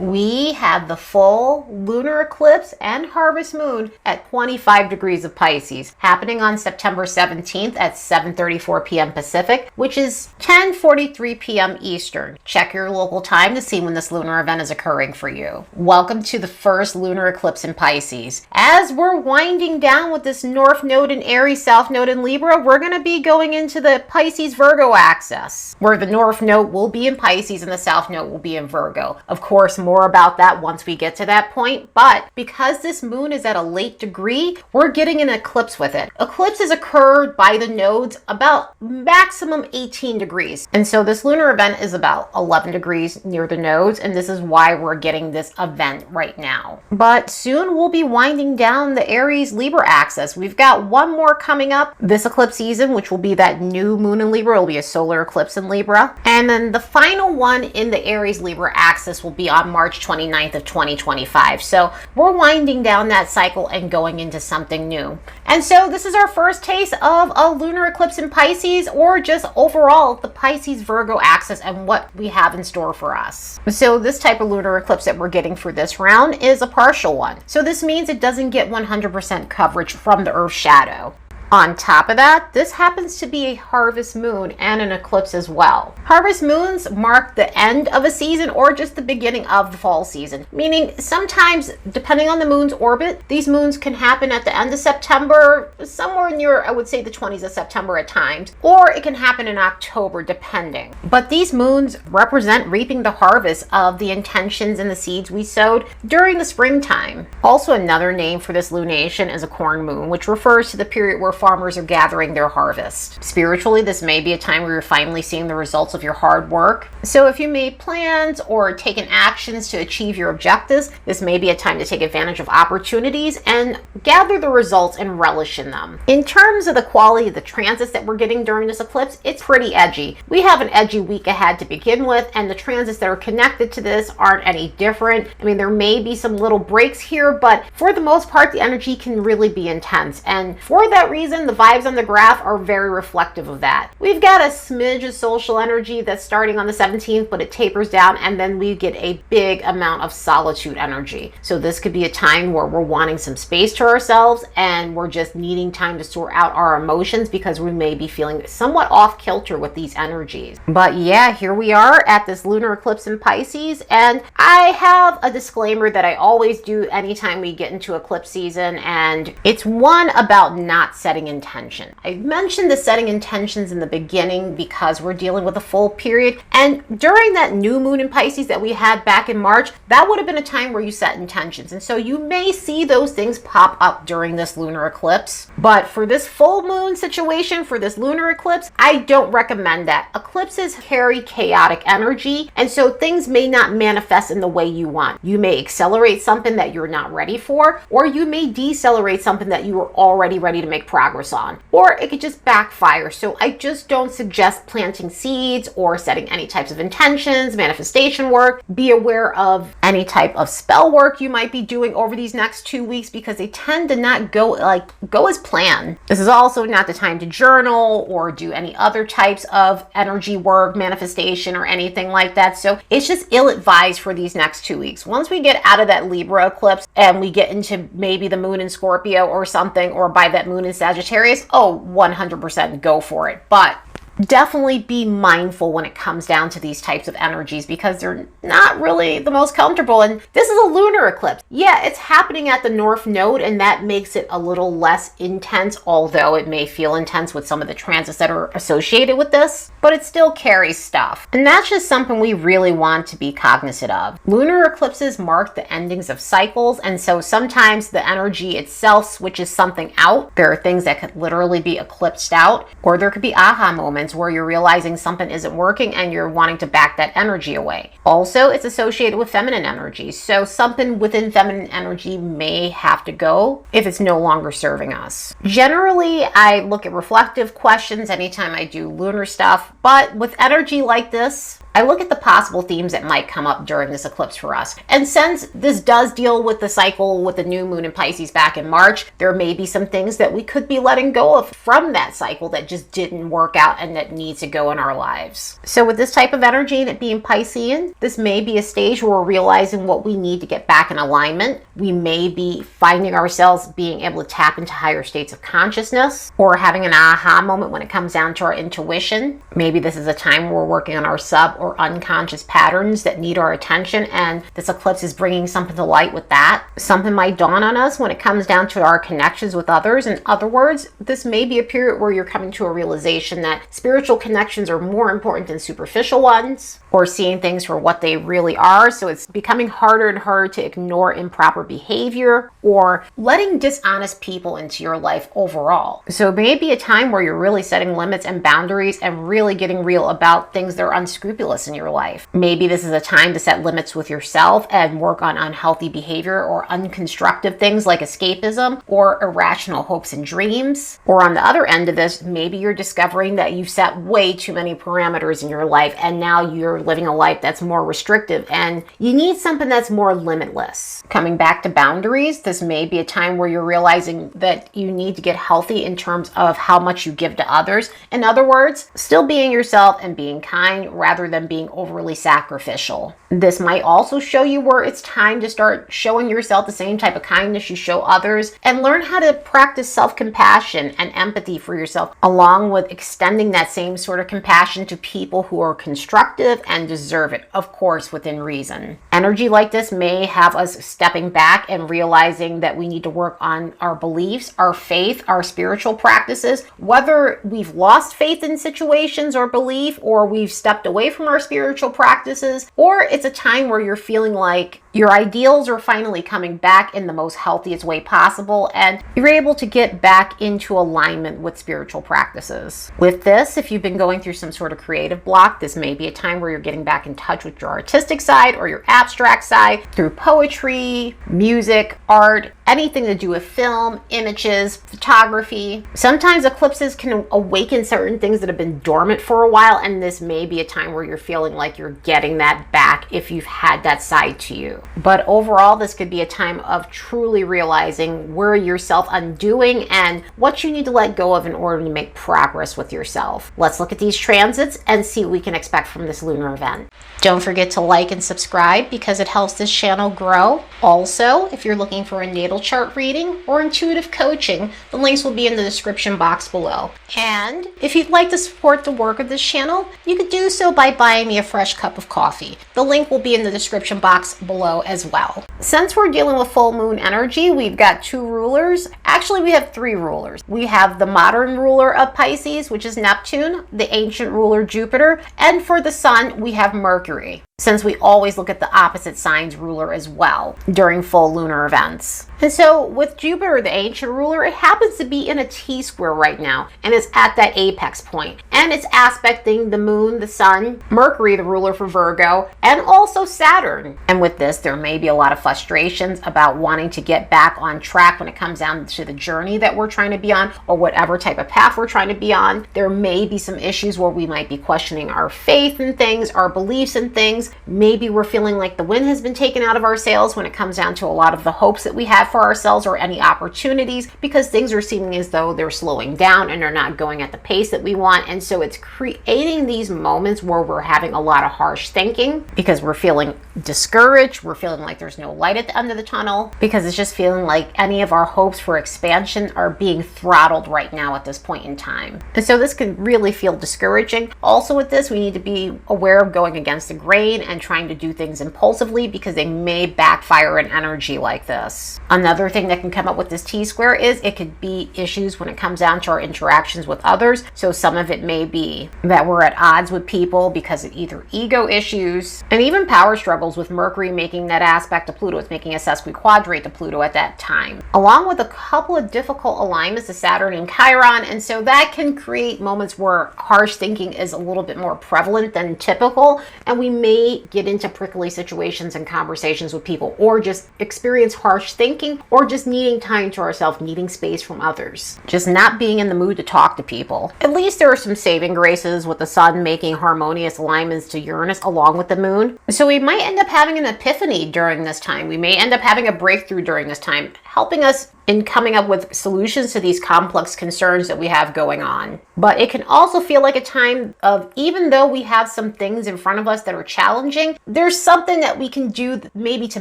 We have the full lunar eclipse and harvest moon at 25 degrees of Pisces, happening on September 17th at 7:34 p.m. Pacific, which is 10:43 p.m. Eastern. Check your local time to see when this lunar event is occurring for you. Welcome to the first lunar eclipse in Pisces. As we're winding down with this North Node in Aries, South Node in Libra, we're going to be going into the Pisces Virgo axis, where the North Node will be in Pisces and the South Node will be in Virgo. Of course, more about that once we get to that point, but because this moon is at a late degree, we're getting an eclipse with it. Eclipses occur by the nodes about maximum 18 degrees, and so this lunar event is about 11 degrees near the nodes, and this is why we're getting this event right now. But soon we'll be winding down the Aries Libra axis. We've got one more coming up this eclipse season, which will be that new moon in Libra. It'll be a solar eclipse in Libra, and then the final one in the Aries Libra axis will be on March 29th of 2025. So we're winding down that cycle and going into something new. And so this is our first taste of a lunar eclipse in Pisces, or just overall the Pisces Virgo axis and what we have in store for us. So this type of lunar eclipse that we're getting for this round is a partial one. So this means it doesn't get 100% coverage from the Earth's shadow. On top of that, this happens to be a harvest moon and an eclipse as well. Harvest moons mark the end of a season or just the beginning of the fall season, meaning sometimes, depending on the moon's orbit, these moons can happen at the end of September, somewhere near, I would say, the 20s of September at times, or it can happen in October, depending. But these moons represent reaping the harvest of the intentions and the seeds we sowed during the springtime. Also, another name for this lunation is a corn moon, which refers to the period where farmers are gathering their harvest. Spiritually, this may be a time where you're finally seeing the results of your hard work. So if you made plans or taken actions to achieve your objectives, this may be a time to take advantage of opportunities and gather the results and relish in them. In terms of the quality of the transits that we're getting during this eclipse, it's pretty edgy. We have an edgy week ahead to begin with, and the transits that are connected to this aren't any different. I mean, there may be some little breaks here, but for the most part, the energy can really be intense. And for that reason, the vibes on the graph are very reflective of that. We've got a smidge of social energy that's starting on the 17th, but it tapers down, and then we get a big amount of solitude energy. So this could be a time where we're wanting some space to ourselves, and we're just needing time to sort out our emotions because we may be feeling somewhat off kilter with these energies. But yeah, here we are at this lunar eclipse in Pisces, and I have a disclaimer that I always do anytime we get into eclipse season, and it's one about not setting intention. I mentioned the setting intentions in the beginning because we're dealing with a full period, and during that new moon in Pisces that we had back in March, that would have been a time where you set intentions, and so you may see those things pop up during this lunar eclipse. But for this full moon situation, for this lunar eclipse, I don't recommend that. Eclipses carry chaotic energy, and so things may not manifest in the way you want. You may accelerate something that you're not ready for, or you may decelerate something that you were already ready to make progress on, or it could just backfire. So I just don't suggest planting seeds or setting any types of intentions, manifestation work. Be aware of any type of spell work you might be doing over these next 2 weeks because they tend to not go as planned. This is also not the time to journal or do any other types of energy work, manifestation, or anything like that. So it's just ill-advised for these next 2 weeks. Once we get out of that Libra eclipse and we get into maybe the moon in Scorpio or something, or by that moon in Sagittarius, 100% go for it. But definitely be mindful when it comes down to these types of energies because they're not really the most comfortable. And this is a lunar eclipse. Yeah, it's happening at the North Node, and that makes it a little less intense, although it may feel intense with some of the transits that are associated with this, but it still carries stuff. And that's just something we really want to be cognizant of. Lunar eclipses mark the endings of cycles, and so sometimes the energy itself switches something out. There are things that could literally be eclipsed out, or there could be aha moments where you're realizing something isn't working and you're wanting to back that energy away. Also, it's associated with feminine energy, so something within feminine energy may have to go if it's no longer serving us. Generally, I look at reflective questions anytime I do lunar stuff, but with energy like this, I look at the possible themes that might come up during this eclipse for us. And since this does deal with the cycle with the new moon in Pisces back in March, there may be some things that we could be letting go of from that cycle that just didn't work out and that needs to go in our lives. So with this type of energy and it being Piscean, this may be a stage where we're realizing what we need to get back in alignment. We may be finding ourselves being able to tap into higher states of consciousness or having an aha moment when it comes down to our intuition. Maybe this is a time where we're working on our sub or unconscious patterns that need our attention, and this eclipse is bringing something to light with that. Something might dawn on us when it comes down to our connections with others. In other words, this may be a period where you're coming to a realization that spiritual connections are more important than superficial ones, or seeing things for what they really are. So it's becoming harder and harder to ignore improper behavior or letting dishonest people into your life overall. So it may be a time where you're really setting limits and boundaries and really getting real about things that are unscrupulous in your life. Maybe this is a time to set limits with yourself and work on unhealthy behavior or unconstructive things like escapism or irrational hopes and dreams. Or on the other end of this, maybe you're discovering that you've set way too many parameters in your life and now you're living a life that's more restrictive and you need something that's more limitless. Coming back to boundaries, this may be a time where you're realizing that you need to get healthy in terms of how much you give to others. In other words, still being yourself and being kind rather than being overly sacrificial. This might also show you where it's time to start showing yourself the same type of kindness you show others and learn how to practice self-compassion and empathy for yourself, along with extending that same sort of compassion to people who are constructive and deserve it, of course, within reason. Energy like this may have us stepping back and realizing that we need to work on our beliefs, our faith, our spiritual practices, whether we've lost faith in situations or belief, or we've stepped away from our spiritual practices, or it's a time where you're feeling like your ideals are finally coming back in the most healthiest way possible, and you're able to get back into alignment with spiritual practices. With this, if you've been going through some sort of creative block, this may be a time where you're getting back in touch with your artistic side or your abstract side through poetry, music, art, anything to do with film, images, photography. Sometimes eclipses can awaken certain things that have been dormant for a while, and this may be a time where you're feeling like you're getting that back if you've had that side to you. But overall, this could be a time of truly realizing where you're self-undoing and what you need to let go of in order to make progress with yourself. Let's look at these transits and see what we can expect from this lunar event. Don't forget to like and subscribe because it helps this channel grow. Also, if you're looking for a natal chart reading or intuitive coaching, the links will be in the description box below. And if you'd like to support the work of this channel, you could do so by buying me a fresh cup of coffee. The link will be in the description box below as well. Since we're dealing with full moon energy, we've got two rulers. Actually, we have three rulers. We have the modern ruler of Pisces, which is Neptune, the ancient ruler Jupiter, and for the sun, we have Mercury, since we always look at the opposite sign's ruler as well during full lunar events. And so with Jupiter, the ancient ruler, it happens to be in a T-square right now, and it's at that apex point. And it's aspecting the moon, the sun, Mercury, the ruler for Virgo, and also Saturn. And with this, there may be a lot of frustrations about wanting to get back on track when it comes down to the journey that we're trying to be on, or whatever type of path we're trying to be on. There may be some issues where we might be questioning our faith in things, our beliefs in things. Maybe we're feeling like the wind has been taken out of our sails when it comes down to a lot of the hopes that we have for ourselves or any opportunities, because things are seeming as though they're slowing down and they're not going at the pace that we want. And so it's creating these moments where we're having a lot of harsh thinking because we're feeling discouraged. We're feeling like there's no light at the end of the tunnel because it's just feeling like any of our hopes for expansion are being throttled right now at this point in time. And so this can really feel discouraging. Also with this, we need to be aware of going against the grain and trying to do things impulsively because they may backfire in energy like this. Another thing that can come up with this T-square is it could be issues when it comes down to our interactions with others. So some of it may be that we're at odds with people because of either ego issues and even power struggles with Mercury making that aspect to Pluto. It's making a sesquiquadrate to Pluto at that time, along with a couple of difficult alignments to Saturn and Chiron. And so that can create moments where harsh thinking is a little bit more prevalent than typical, and we may may get into prickly situations and conversations with people, or just experience harsh thinking, or just needing time to ourselves, needing space from others, just not being in the mood to talk to people. At least there are some saving graces with the sun making harmonious alignments to Uranus along with the moon. So we might end up having an epiphany during this time. We may end up having a breakthrough during this time, helping us in coming up with solutions to these complex concerns that we have going on. But it can also feel like a time of, even though we have some things in front of us that are challenging, there's something that we can do maybe to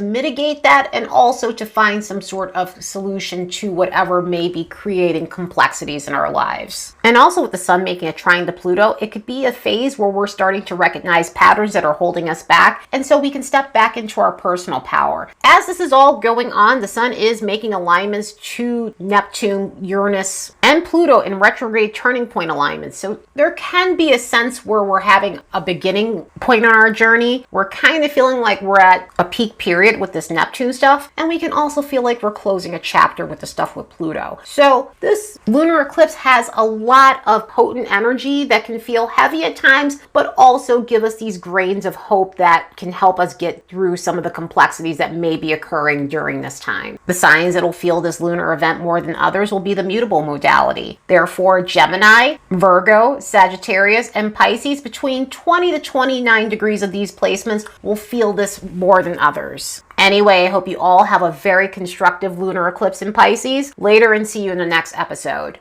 mitigate that, and also to find some sort of solution to whatever may be creating complexities in our lives. And also with the sun making a trine to Pluto, it could be a phase where we're starting to recognize patterns that are holding us back, and so we can step back into our personal power. As this is all going on, the sun is making alignments to Neptune, Uranus, and Pluto in retrograde turning point alignments. So there can be a sense where we're having a beginning point on our journey. We're kind of feeling like we're at a peak period with this Neptune stuff, and we can also feel like we're closing a chapter with the stuff with Pluto. So this lunar eclipse has a lot of potent energy that can feel heavy at times, but also give us these grains of hope that can help us get through some of the complexities that may be occurring during this time. The signs that'll feel this lunar event more than others will be the mutable modality. Therefore, Gemini, Virgo, Sagittarius, and Pisces, between 20 to 29 degrees of these placements, will feel this more than others. Anyway, I hope you all have a very constructive lunar eclipse in Pisces. Later, and see you in the next episode.